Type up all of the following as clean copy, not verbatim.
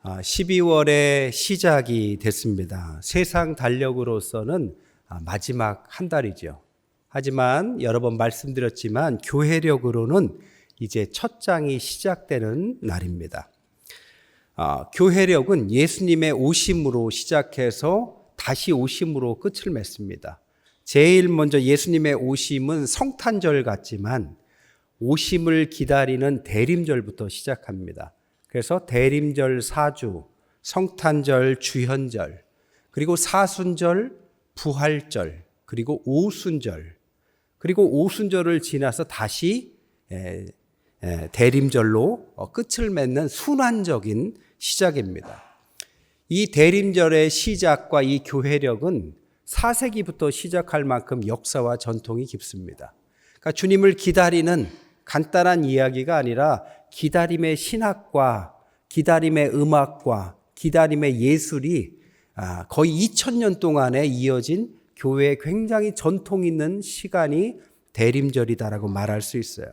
12월의 시작이 됐습니다. 세상 달력으로서는 마지막 한 달이죠. 하지만 여러 번 말씀드렸지만 교회력으로는 이제 첫 장이 시작되는 날입니다. 교회력은 예수님의 오심으로 시작해서 다시 오심으로 끝을 맺습니다. 제일 먼저 예수님의 오심은 성탄절 같지만 오심을 기다리는 대림절부터 시작합니다. 그래서 대림절 사주, 성탄절 주현절, 그리고 사순절, 부활절, 그리고 오순절, 그리고 오순절을 지나서 다시 대림절로 끝을 맺는 순환적인 시작입니다. 이 대림절의 시작과 이 교회력은 4세기부터 시작할 만큼 역사와 전통이 깊습니다. 그러니까 주님을 기다리는 간단한 이야기가 아니라 기다림의 신학과 기다림의 음악과 기다림의 예술이 거의 2000년 동안에 이어진 교회에 굉장히 전통 있는 시간이 대림절이다라고 말할 수 있어요.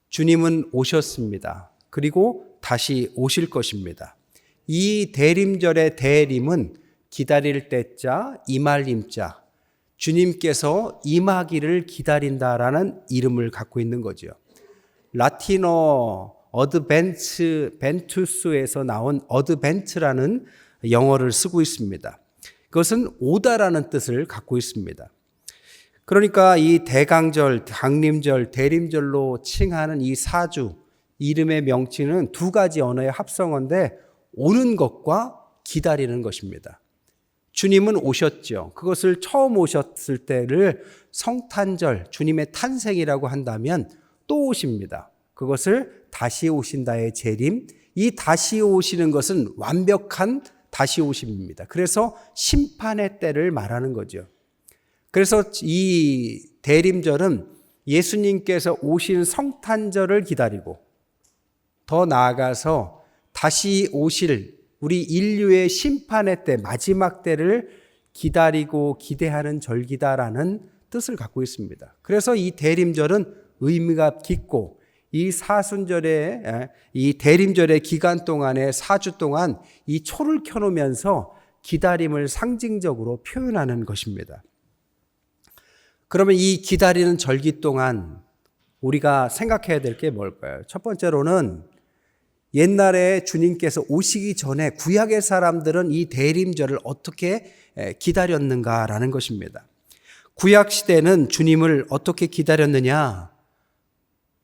주님은 오셨습니다. 그리고 다시 오실 것입니다. 이 대림절의 대림은 기다릴 때자, 임할 임자, 주님께서 임하기를 기다린다라는 이름을 갖고 있는 거죠. 라틴어 어드벤투스에서 나온 어드벤트라는 영어를 쓰고 있습니다. 그것은 오다라는 뜻을 갖고 있습니다. 그러니까 이 대강절, 강림절, 대림절로 칭하는 이 사주, 이름의 명칭은 두 가지 언어의 합성어인데 오는 것과 기다리는 것입니다. 주님은 오셨죠. 그것을 처음 오셨을 때를 성탄절, 주님의 탄생이라고 한다면 또 오십니다. 그것을 다시 오신다의 재림, 이 다시 오시는 것은 완벽한 다시 오심입니다. 그래서 심판의 때를 말하는 거죠. 그래서 이 대림절은 예수님께서 오신 성탄절을 기다리고 더 나아가서 다시 오실 우리 인류의 심판의 때, 마지막 때를 기다리고 기대하는 절기다라는 뜻을 갖고 있습니다. 그래서 이 대림절은 의미가 깊고 이 사순절의 이 대림절의 기간 동안에 4주 동안 이 초를 켜놓으면서 기다림을 상징적으로 표현하는 것입니다. 그러면 이 기다리는 절기 동안 우리가 생각해야 될 게 뭘까요? 첫 번째로는 옛날에 주님께서 오시기 전에 구약의 사람들은 이 대림절을 어떻게 기다렸는가라는 것입니다. 구약 시대는 주님을 어떻게 기다렸느냐?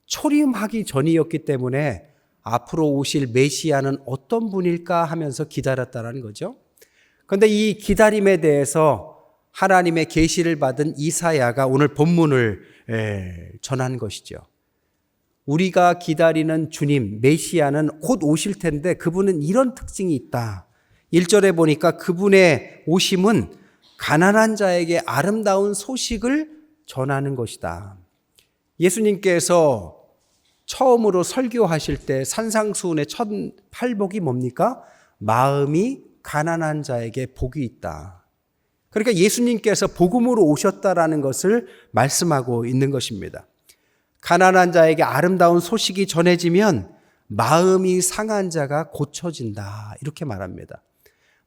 초림하기 전이었기 때문에 앞으로 오실 메시아는 어떤 분일까 하면서 기다렸다는 거죠. 그런데 이 기다림에 대해서 하나님의 계시를 받은 이사야가 오늘 본문을 전한 것이죠. 우리가 기다리는 주님, 메시아는 곧 오실 텐데 그분은 이런 특징이 있다. 1절에 보니까 그분의 오심은 가난한 자에게 아름다운 소식을 전하는 것이다. 예수님께서 처음으로 설교하실 때 산상수훈의 첫 팔복이 뭡니까? 마음이 가난한 자에게 복이 있다. 그러니까 예수님께서 복음으로 오셨다라는 것을 말씀하고 있는 것입니다. 가난한 자에게 아름다운 소식이 전해지면 마음이 상한 자가 고쳐진다. 이렇게 말합니다.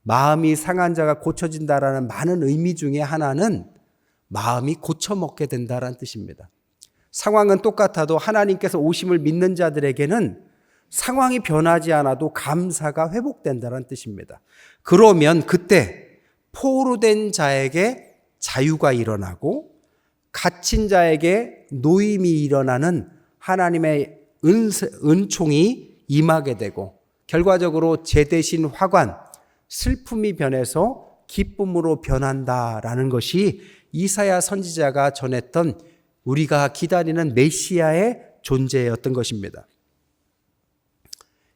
마음이 상한 자가 고쳐진다라는 많은 의미 중에 하나는 마음이 고쳐먹게 된다라는 뜻입니다. 상황은 똑같아도 하나님께서 오심을 믿는 자들에게는 상황이 변하지 않아도 감사가 회복된다는 뜻입니다. 그러면 그때 포로된 자에게 자유가 일어나고 갇힌 자에게 노임이 일어나는 하나님의 은총이 임하게 되고 결과적으로 제 대신 화관, 슬픔이 변해서 기쁨으로 변한다라는 것이 이사야 선지자가 전했던 우리가 기다리는 메시아의 존재였던 것입니다.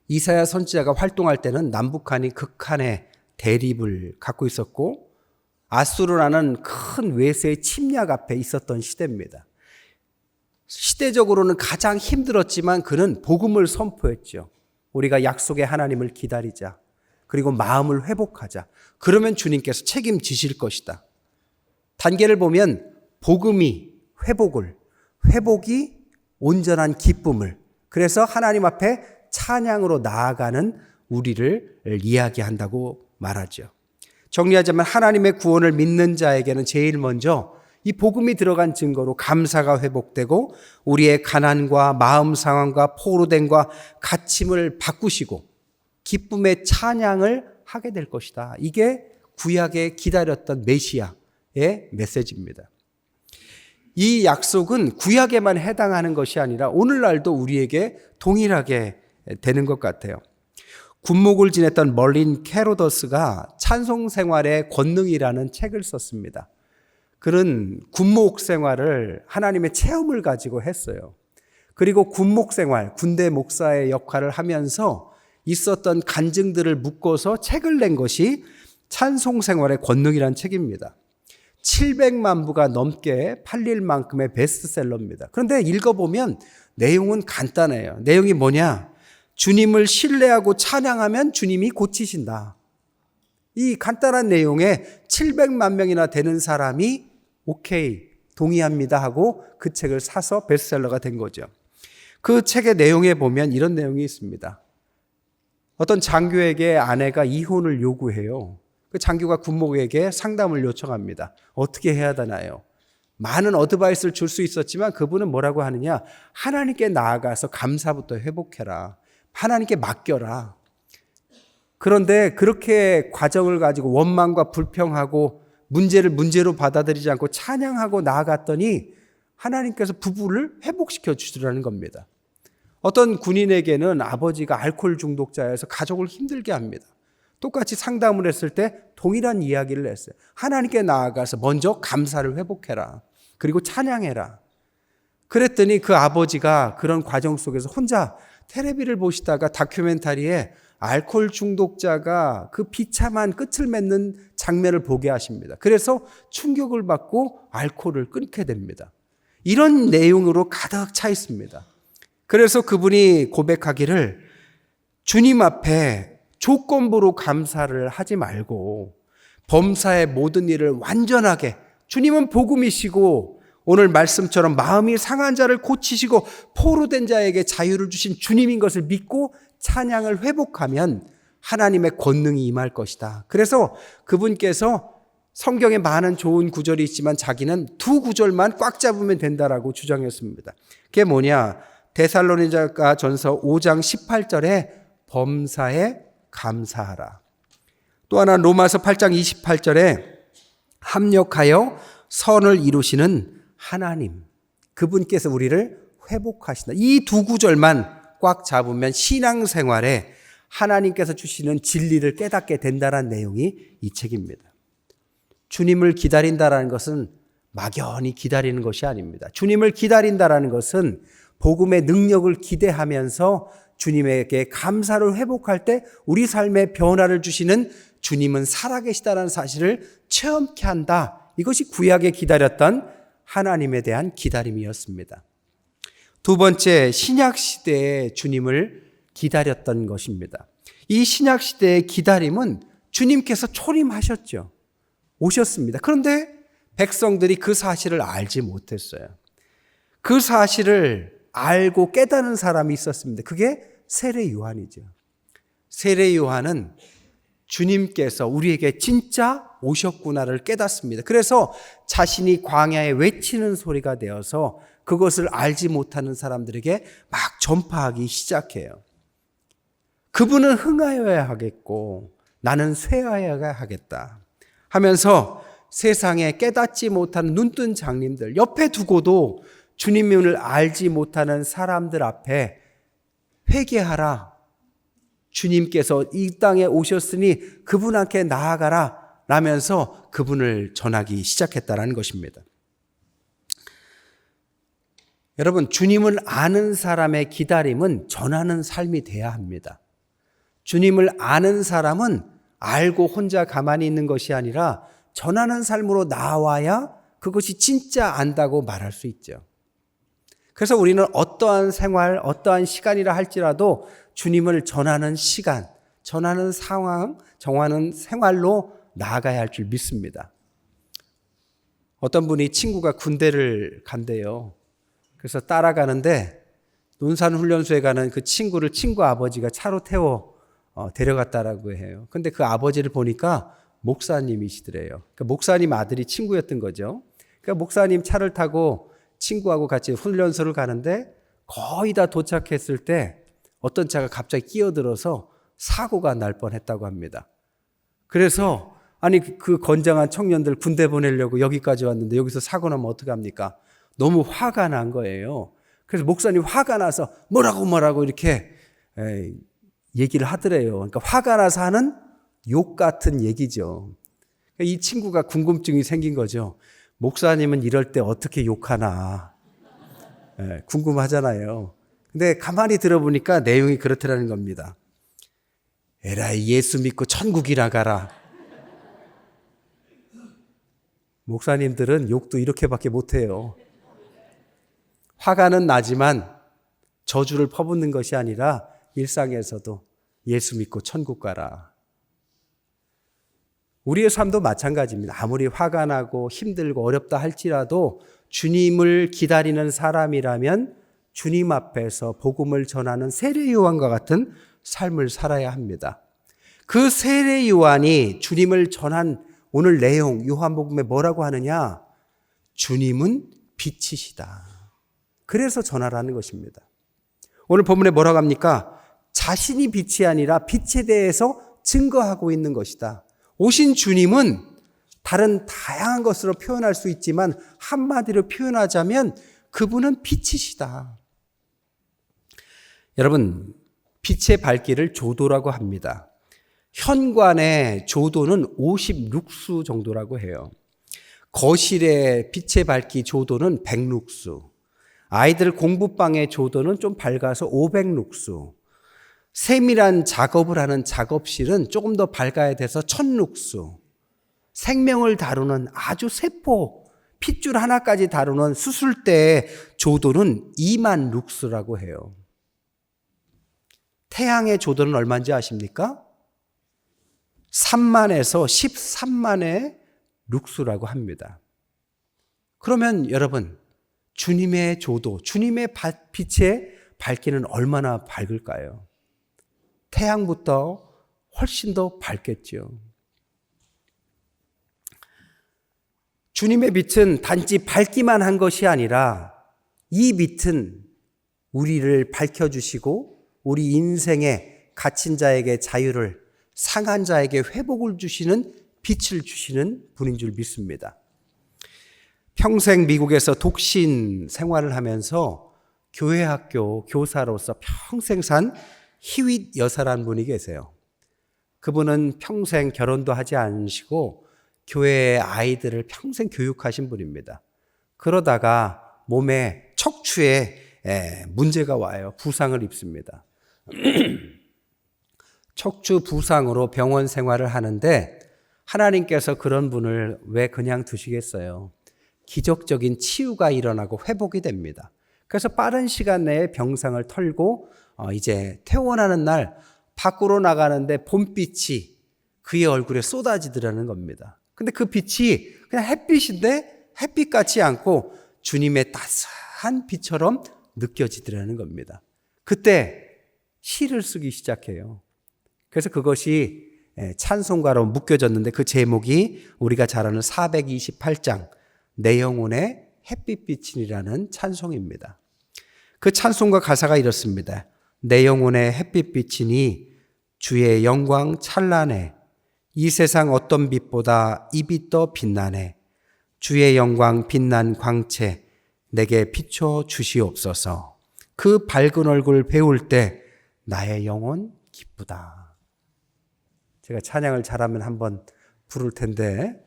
이사야 선지자가 활동할 때는 남북한이 극한의 대립을 갖고 있었고 아수르라는 큰 외세의 침략 앞에 있었던 시대입니다. 시대적으로는 가장 힘들었지만 그는 복음을 선포했죠. 우리가 약속의 하나님을 기다리자. 그리고 마음을 회복하자. 그러면 주님께서 책임지실 것이다. 단계를 보면 복음이 회복이 온전한 기쁨을, 그래서 하나님 앞에 찬양으로 나아가는 우리를 이야기한다고 말하죠. 정리하자면 하나님의 구원을 믿는 자에게는 제일 먼저 이 복음이 들어간 증거로 감사가 회복되고 우리의 가난과 마음 상황과 포로됨과 갇힘을 바꾸시고 기쁨의 찬양을 하게 될 것이다. 이게 구약에 기다렸던 메시아의 메시지입니다. 이 약속은 구약에만 해당하는 것이 아니라 오늘날도 우리에게 동일하게 되는 것 같아요. 군목을 지냈던 멀린 캐로더스가 찬송 생활의 권능이라는 책을 썼습니다. 그는 군목 생활을 하나님의 체험을 가지고 했어요. 그리고 군목 생활, 군대 목사의 역할을 하면서 있었던 간증들을 묶어서 책을 낸 것이 찬송 생활의 권능이라는 책입니다. 700만 부가 넘게 팔릴 만큼의 베스트셀러입니다. 그런데 읽어보면 내용은 간단해요. 내용이 뭐냐? 주님을 신뢰하고 찬양하면 주님이 고치신다. 이 간단한 내용에 700만 명이나 되는 사람이 오케이, 동의합니다 하고 그 책을 사서 베스트셀러가 된 거죠. 그 책의 내용에 보면 이런 내용이 있습니다. 어떤 장교에게 아내가 이혼을 요구해요. 그 장교가 군목에게 상담을 요청합니다. 어떻게 해야 되나요? 많은 어드바이스를 줄 수 있었지만 그분은 뭐라고 하느냐? 하나님께 나아가서 감사부터 회복해라. 하나님께 맡겨라. 그런데 그렇게 과정을 가지고 원망과 불평하고 문제를 문제로 받아들이지 않고 찬양하고 나아갔더니 하나님께서 부부를 회복시켜 주시라는 겁니다. 어떤 군인에게는 아버지가 알코올 중독자여서 가족을 힘들게 합니다. 똑같이 상담을 했을 때 동일한 이야기를 했어요. 하나님께 나아가서 먼저 감사를 회복해라. 그리고 찬양해라. 그랬더니 그 아버지가 그런 과정 속에서 혼자 텔레비를 보시다가 다큐멘터리에 알코올 중독자가 그 비참한 끝을 맺는 장면을 보게 하십니다. 그래서 충격을 받고 알코올을 끊게 됩니다. 이런 내용으로 가득 차 있습니다. 그래서 그분이 고백하기를 주님 앞에 조건부로 감사를 하지 말고 범사의 모든 일을 완전하게 주님은 복음이시고 오늘 말씀처럼 마음이 상한 자를 고치시고 포로된 자에게 자유를 주신 주님인 것을 믿고 찬양을 회복하면 하나님의 권능이 임할 것이다. 그래서 그분께서 성경에 많은 좋은 구절이 있지만 자기는 두 구절만 꽉 잡으면 된다라고 주장했습니다. 그게 뭐냐? 데살로니가 전서 5장 18절에 범사에 감사하라. 또 하나 로마서 8장 28절에 합력하여 선을 이루시는 하나님, 그분께서 우리를 회복하신다. 이 두 구절만 꽉 잡으면 신앙생활에 하나님께서 주시는 진리를 깨닫게 된다는 내용이 이 책입니다. 주님을 기다린다라는 것은 막연히 기다리는 것이 아닙니다. 주님을 기다린다라는 것은 복음의 능력을 기대하면서 주님에게 감사를 회복할 때 우리 삶에 변화를 주시는 주님은 살아계시다는 사실을 체험케 한다. 이것이 구약에 기다렸던 하나님에 대한 기다림이었습니다. 두 번째, 신약시대에 주님을 기다렸던 것입니다. 이 신약시대의 기다림은 주님께서 초림하셨죠. 오셨습니다. 그런데 백성들이 그 사실을 알지 못했어요. 그 사실을 알고 깨닫는 사람이 있었습니다. 그게 세례 요한이죠. 세례 요한은 주님께서 우리에게 진짜 오셨구나를 깨닫습니다. 그래서 자신이 광야에 외치는 소리가 되어서 그것을 알지 못하는 사람들에게 막 전파하기 시작해요. 그분은 흥하여야 하겠고 나는 쇠하여야 하겠다 하면서 세상에 깨닫지 못하는 눈뜬 장님들 옆에 두고도 주님을 알지 못하는 사람들 앞에 회개하라. 주님께서 이 땅에 오셨으니 그분께 나아가라 라면서 그분을 전하기 시작했다는 것입니다. 여러분, 주님을 아는 사람의 기다림은 전하는 삶이 돼야 합니다. 주님을 아는 사람은 알고 혼자 가만히 있는 것이 아니라 전하는 삶으로 나와야 그것이 진짜 안다고 말할 수 있죠. 그래서 우리는 어떠한 생활, 어떠한 시간이라 할지라도 주님을 전하는 시간, 전하는 상황, 정하는 생활로 나아가야 할 줄 믿습니다. 어떤 분이 친구가 군대를 간대요. 그래서 따라가는데 논산훈련소에 가는 그 친구를 친구 아버지가 차로 태워 데려갔다라고 해요. 근데 그 아버지를 보니까 목사님이시더래요. 그러니까 목사님 아들이 친구였던 거죠. 그러니까 목사님 차를 타고 친구하고 같이 훈련소를 가는데 거의 다 도착했을 때 어떤 차가 갑자기 끼어들어서 사고가 날 뻔했다고 합니다. 그래서 아니 그 건장한 청년들 군대 보내려고 여기까지 왔는데 여기서 사고 나면 어떡합니까? 너무 화가 난 거예요. 그래서 목사님 화가 나서 뭐라고 이렇게 얘기를 하더래요. 그러니까 화가 나서 하는 욕 같은 얘기죠. 이 친구가 궁금증이 생긴 거죠. 목사님은 이럴 때 어떻게 욕하나 궁금하잖아요. 근데 가만히 들어보니까 내용이 그렇더라는 겁니다. 에라이 예수 믿고 천국이나 가라. 목사님들은 욕도 이렇게밖에 못해요. 화가는 나지만 저주를 퍼붓는 것이 아니라 일상에서도 예수 믿고 천국 가라. 우리의 삶도 마찬가지입니다. 아무리 화가 나고 힘들고 어렵다 할지라도 주님을 기다리는 사람이라면 주님 앞에서 복음을 전하는 세례 요한과 같은 삶을 살아야 합니다. 그 세례 요한이 주님을 전한 오늘 내용 요한복음에 뭐라고 하느냐? 주님은 빛이시다. 그래서 전하라는 것입니다. 오늘 본문에 뭐라고 합니까? 자신이 빛이 아니라 빛에 대해서 증거하고 있는 것이다. 오신 주님은 다른 다양한 것으로 표현할 수 있지만 한마디로 표현하자면 그분은 빛이시다. 여러분, 빛의 밝기를 조도라고 합니다. 현관의 조도는 50룩수 정도라고 해요. 거실의 빛의 밝기 조도는 100룩수. 아이들 공부방의 조도는 좀 밝아서 500룩수. 세밀한 작업을 하는 작업실은 조금 더 밝아야 돼서 1000룩수. 생명을 다루는 아주 세포, 핏줄 하나까지 다루는 수술대의 조도는 2만 룩수라고 해요. 태양의 조도는 얼마인지 아십니까? 3만에서 13만의 룩수라고 합니다. 그러면 여러분, 주님의 조도, 주님의 빛의 밝기는 얼마나 밝을까요? 태양부터 훨씬 더 밝겠죠. 주님의 빛은 단지 밝기만 한 것이 아니라 이 빛은 우리를 밝혀주시고 우리 인생에 갇힌 자에게 자유를, 상한 자에게 회복을 주시는 빛을 주시는 분인 줄 믿습니다. 평생 미국에서 독신 생활을 하면서 교회 학교 교사로서 평생 산 히윗 여사라는 분이 계세요. 그분은 평생 결혼도 하지 않으시고 교회의 아이들을 평생 교육하신 분입니다. 그러다가 몸에 척추에 문제가 와요. 부상을 입습니다. 척추 부상으로 병원 생활을 하는데 하나님께서 그런 분을 왜 그냥 두시겠어요? 기적적인 치유가 일어나고 회복이 됩니다. 그래서 빠른 시간 내에 병상을 털고 이제 퇴원하는 날 밖으로 나가는데 봄빛이 그의 얼굴에 쏟아지더라는 겁니다. 근데 그 빛이 그냥 햇빛인데 햇빛 같지 않고 주님의 따스한 빛처럼 느껴지더라는 겁니다. 그때 시를 쓰기 시작해요. 그래서 그것이 찬송가로 묶여졌는데 그 제목이 우리가 잘 아는 428장 내 영혼의 햇빛빛이라는 찬송입니다. 그 찬송가 가사가 이렇습니다. 내 영혼의 햇빛빛이니 주의 영광 찬란해. 이 세상 어떤 빛보다 이 빛 더 빛나네. 주의 영광 빛난 광채 내게 비춰 주시옵소서. 그 밝은 얼굴 배울 때 나의 영혼 기쁘다. 제가 찬양을 잘하면 한번 부를 텐데.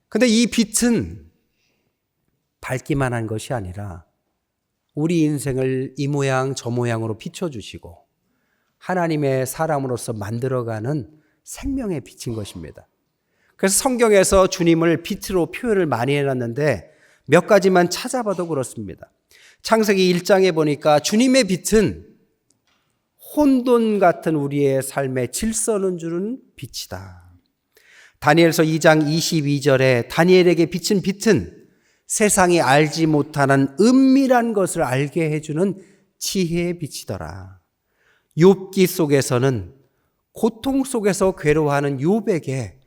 근데 이 빛은 밝기만 한 것이 아니라 우리 인생을 이 모양 저 모양으로 비춰주시고 하나님의 사람으로서 만들어가는 생명의 빛인 것입니다. 그래서 성경에서 주님을 빛으로 표현을 많이 해놨는데 몇 가지만 찾아봐도 그렇습니다. 창세기 1장에 보니까 주님의 빛은 혼돈 같은 우리의 삶에 질서는 주는 빛이다. 다니엘서 2장 22절에 다니엘에게 비친 빛은 세상이 알지 못하는 은밀한 것을 알게 해주는 지혜의 빛이더라. 욥기 속에서는 고통 속에서 괴로워하는 욥에게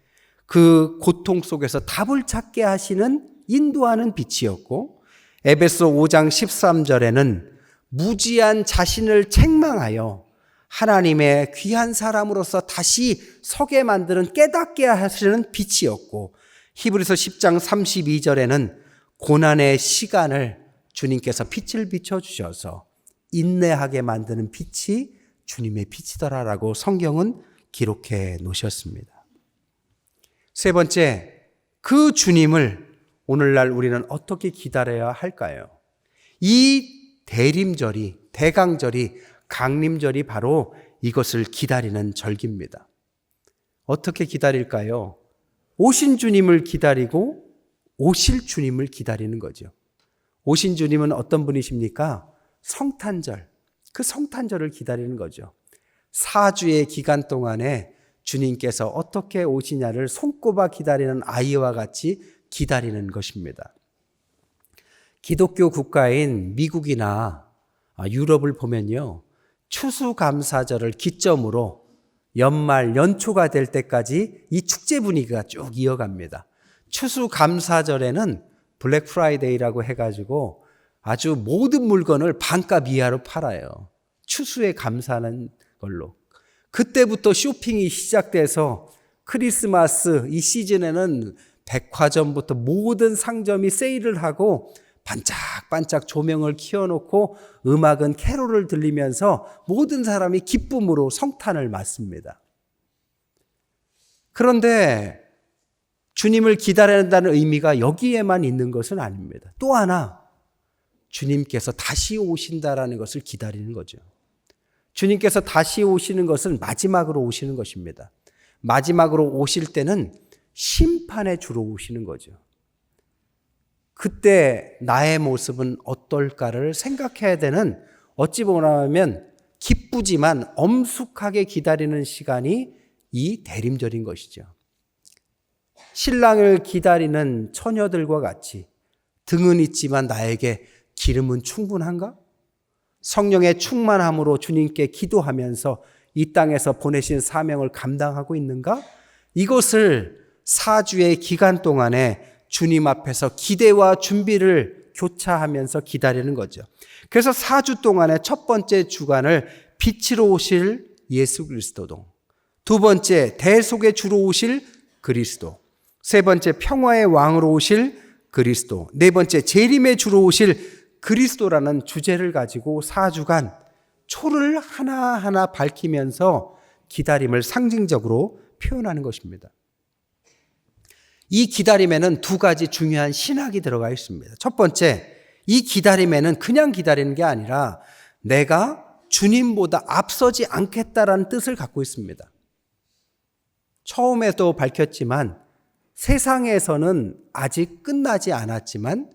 그 고통 속에서 답을 찾게 하시는 인도하는 빛이었고, 에베소 5장 13절에는 무지한 자신을 책망하여 하나님의 귀한 사람으로서 다시 서게 만드는 깨닫게 하시는 빛이었고, 히브리서 10장 32절에는 고난의 시간을 주님께서 빛을 비춰주셔서 인내하게 만드는 빛이 주님의 빛이더라라고 성경은 기록해 놓으셨습니다. 세 번째, 그 주님을 오늘날 우리는 어떻게 기다려야 할까요? 이 대림절이, 대강절이, 강림절이 바로 이것을 기다리는 절기입니다. 어떻게 기다릴까요? 오신 주님을 기다리고 오실 주님을 기다리는 거죠. 오신 주님은 어떤 분이십니까? 성탄절, 그 성탄절을 기다리는 거죠. 4주의 기간 동안에 주님께서 어떻게 오시냐를 손꼽아 기다리는 아이와 같이 기다리는 것입니다. 기독교 국가인 미국이나 유럽을 보면요, 추수감사절을 기점으로 연말, 연초가 될 때까지 이 축제 분위기가 쭉 이어갑니다. 추수감사절에는 블랙 프라이데이라고 해가지고 아주 모든 물건을 반값 이하로 팔아요. 추수에 감사하는 걸로. 그때부터 쇼핑이 시작돼서 크리스마스 이 시즌에는 백화점부터 모든 상점이 세일을 하고 반짝반짝 조명을 켜놓고 음악은 캐롤을 들리면서 모든 사람이 기쁨으로 성탄을 맞습니다. 그런데 주님을 기다려야 한다는 의미가 여기에만 있는 것은 아닙니다. 또 하나, 주님께서 다시 오신다라는 것을 기다리는 거죠. 주님께서 다시 오시는 것은 마지막으로 오시는 것입니다. 마지막으로 오실 때는 심판의 주로 오시는 거죠. 그때 나의 모습은 어떨까를 생각해야 되는, 어찌 보면 기쁘지만 엄숙하게 기다리는 시간이 이 대림절인 것이죠. 신랑을 기다리는 처녀들과 같이 등은 있지만 나에게 기름은 충분한가? 성령의 충만함으로 주님께 기도하면서 이 땅에서 보내신 사명을 감당하고 있는가? 이것을 4주의 기간 동안에 주님 앞에서 기대와 준비를 교차하면서 기다리는 거죠. 그래서 4주 동안의 첫 번째 주간을 빛으로 오실 예수 그리스도도, 두 번째 대속의 주로 오실 그리스도, 세 번째 평화의 왕으로 오실 그리스도, 네 번째 재림의 주로 오실 그리스도라는 주제를 가지고 4주간 초를 하나하나 밝히면서 기다림을 상징적으로 표현하는 것입니다. 이 기다림에는 두 가지 중요한 신학이 들어가 있습니다. 첫 번째, 이 기다림에는 그냥 기다리는 게 아니라 내가 주님보다 앞서지 않겠다라는 뜻을 갖고 있습니다. 처음에도 밝혔지만 세상에서는 아직 끝나지 않았지만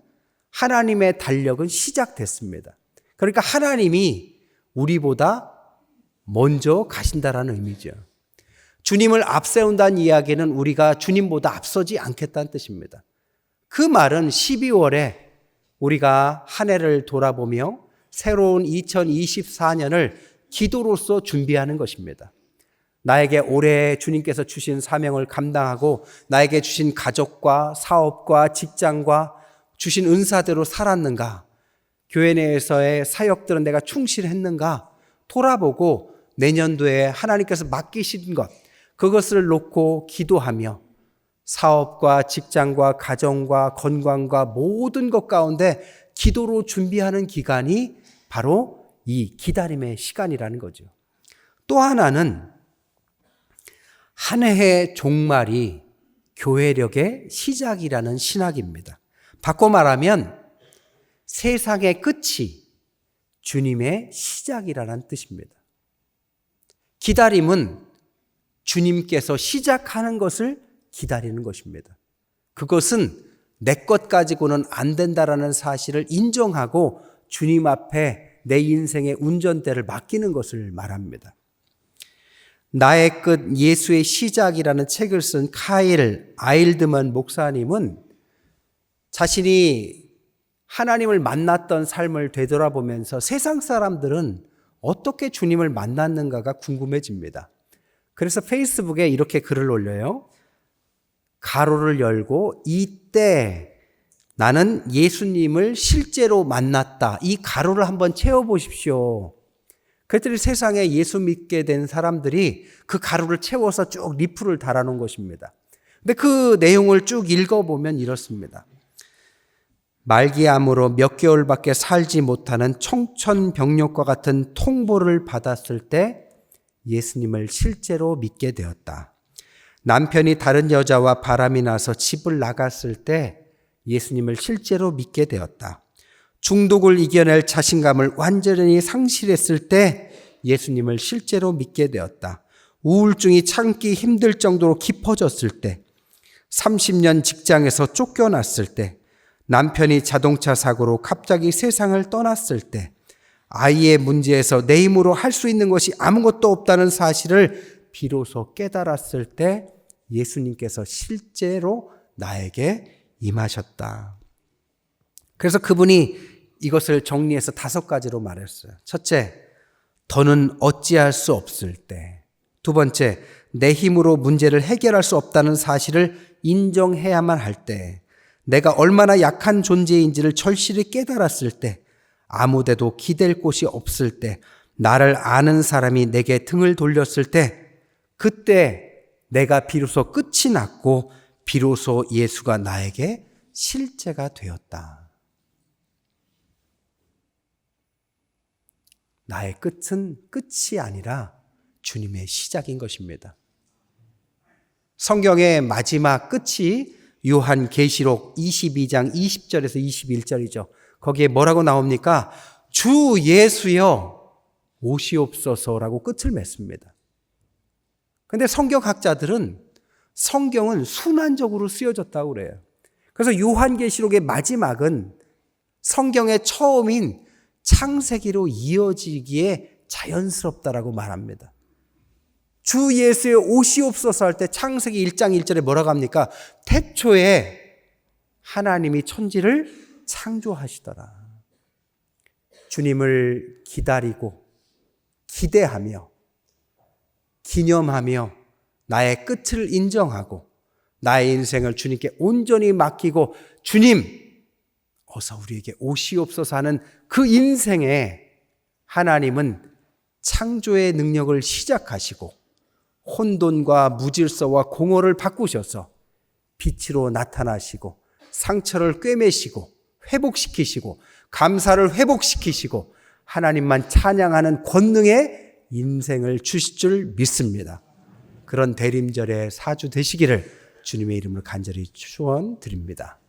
하나님의 달력은 시작됐습니다. 그러니까 하나님이 우리보다 먼저 가신다라는 의미죠. 주님을 앞세운다는 이야기는 우리가 주님보다 앞서지 않겠다는 뜻입니다. 그 말은 12월에 우리가 한 해를 돌아보며 새로운 2024년을 기도로서 준비하는 것입니다. 나에게 올해 주님께서 주신 사명을 감당하고 나에게 주신 가족과 사업과 직장과 주신 은사대로 살았는가? 교회 내에서의 사역들은 내가 충실했는가? 돌아보고 내년도에 하나님께서 맡기신 것, 그것을 놓고 기도하며 사업과 직장과 가정과 건강과 모든 것 가운데 기도로 준비하는 기간이 바로 이 기다림의 시간이라는 거죠. 또 하나는 한 해의 종말이 교회력의 시작이라는 신학입니다. 바꿔 말하면 세상의 끝이 주님의 시작이라는 뜻입니다. 기다림은 주님께서 시작하는 것을 기다리는 것입니다. 그것은 내 것 가지고는 안 된다라는 사실을 인정하고 주님 앞에 내 인생의 운전대를 맡기는 것을 말합니다. 나의 끝 예수의 시작이라는 책을 쓴 카일 아일드먼 목사님은 자신이 하나님을 만났던 삶을 되돌아보면서 세상 사람들은 어떻게 주님을 만났는가가 궁금해집니다. 그래서 페이스북에 이렇게 글을 올려요. 가로를 열고 이때 나는 예수님을 실제로 만났다. 이 가로를 한번 채워보십시오. 그랬더니 세상에 예수 믿게 된 사람들이 그 가로를 채워서 쭉 리플을 달아놓은 것입니다. 근데 그 내용을 쭉 읽어보면 이렇습니다. 말기암으로 몇 개월밖에 살지 못하는 청천벽력과 같은 통보를 받았을 때 예수님을 실제로 믿게 되었다. 남편이 다른 여자와 바람이 나서 집을 나갔을 때 예수님을 실제로 믿게 되었다. 중독을 이겨낼 자신감을 완전히 상실했을 때 예수님을 실제로 믿게 되었다. 우울증이 참기 힘들 정도로 깊어졌을 때, 30년 직장에서 쫓겨났을 때, 남편이 자동차 사고로 갑자기 세상을 떠났을 때, 아이의 문제에서 내 힘으로 할 수 있는 것이 아무것도 없다는 사실을 비로소 깨달았을 때 예수님께서 실제로 나에게 임하셨다. 그래서 그분이 이것을 정리해서 5가지로 말했어요. 첫째, 더는 어찌할 수 없을 때. 두 번째, 내 힘으로 문제를 해결할 수 없다는 사실을 인정해야만 할 때. 내가 얼마나 약한 존재인지를 절실히 깨달았을 때. 아무데도 기댈 곳이 없을 때. 나를 아는 사람이 내게 등을 돌렸을 때. 그때 내가 비로소 끝이 났고 비로소 예수가 나에게 실제가 되었다. 나의 끝은 끝이 아니라 주님의 시작인 것입니다. 성경의 마지막 끝이 요한계시록 22장 20절에서 21절이죠. 거기에 뭐라고 나옵니까? 주 예수여 오시옵소서라고 끝을 맺습니다. 그런데 성경학자들은 성경은 순환적으로 쓰여졌다고 그래요. 그래서 요한계시록의 마지막은 성경의 처음인 창세기로 이어지기에 자연스럽다라고 말합니다. 주 예수의 오시옵소서 할 때 창세기 1장 1절에 뭐라고 합니까? 태초에 하나님이 천지를 창조하시더라. 주님을 기다리고 기대하며 기념하며 나의 끝을 인정하고 나의 인생을 주님께 온전히 맡기고 주님 어서 우리에게 오시옵소서 하는 그 인생에 하나님은 창조의 능력을 시작하시고 혼돈과 무질서와 공허를 바꾸셔서 빛으로 나타나시고 상처를 꿰매시고 회복시키시고 감사를 회복시키시고 하나님만 찬양하는 권능의 인생을 주실 줄 믿습니다. 그런 대림절의 사주 되시기를 주님의 이름으로 간절히 축원드립니다.